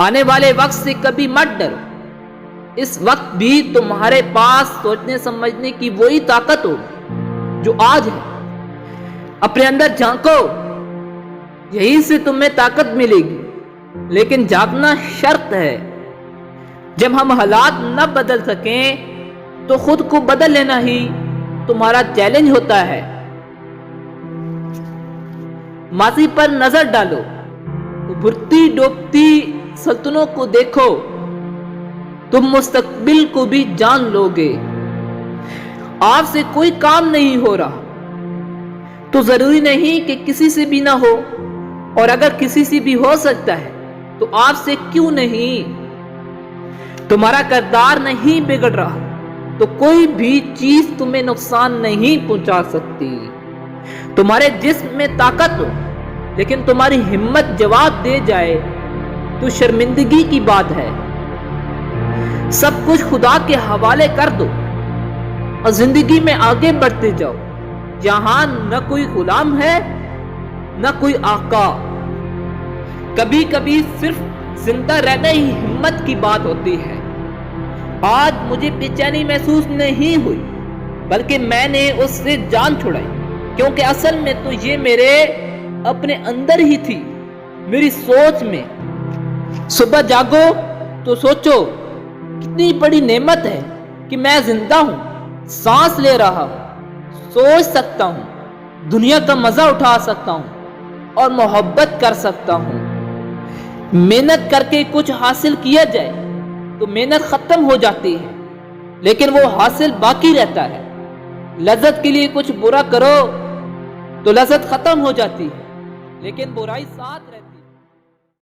آنے والے وقت سے کبھی مت ڈرو، اس وقت بھی تمہارے پاس سوچنے سمجھنے کی وہی طاقت ہوگی جو آج ہے۔ اپنے اندر جھانکو، یہی سے تمہیں طاقت ملے گی، لیکن جاگنا شرط ہے۔ جب ہم حالات نہ بدل سکیں تو خود کو بدل لینا ہی تمہارا چیلنج ہوتا ہے۔ ماضی پر نظر ڈالو، ابھرتی ڈوبتی سلطنتوں کو دیکھو، تم مستقبل کو بھی جان لو گے۔ آپ سے کوئی کام نہیں ہو رہا تو ضروری نہیں کہ کسی سے بھی نہ ہو، اور اگر کسی سے بھی ہو سکتا ہے تو آپ سے کیوں نہیں؟ تمہارا کردار نہیں بگڑ رہا تو کوئی بھی چیز تمہیں نقصان نہیں پہنچا سکتی۔ تمہارے جسم میں طاقت ہو لیکن تمہاری ہمت جواب دے جائے تو شرمندگی کی بات ہے۔ سب کچھ خدا کے حوالے کر دو اور زندگی میں آگے بڑھتے جاؤ۔ یہاں نہ کوئی غلام ہے نہ کوئی آقا۔ کبھی کبھی صرف زندہ رہنا ہی ہمت کی بات ہوتی ہے۔ آج مجھے بے چینی محسوس نہیں ہوئی، بلکہ میں نے اس سے جان چھڑائی، کیونکہ اصل میں تو یہ میرے اپنے اندر ہی تھی، میری سوچ میں۔ صبح جاگو تو سوچو کتنی بڑی نعمت ہے کہ میں زندہ ہوں، سانس لے رہا ہوں، سوچ سکتا ہوں، دنیا کا مزہ اٹھا سکتا ہوں اور محبت کر سکتا ہوں۔ محنت کر کے کچھ حاصل کیا جائے تو محنت ختم ہو جاتی ہے، لیکن وہ حاصل باقی رہتا ہے۔ لذت کے لیے کچھ برا کرو تو لذت ختم ہو جاتی ہے، لیکن برائی ساتھ رہتی ہے۔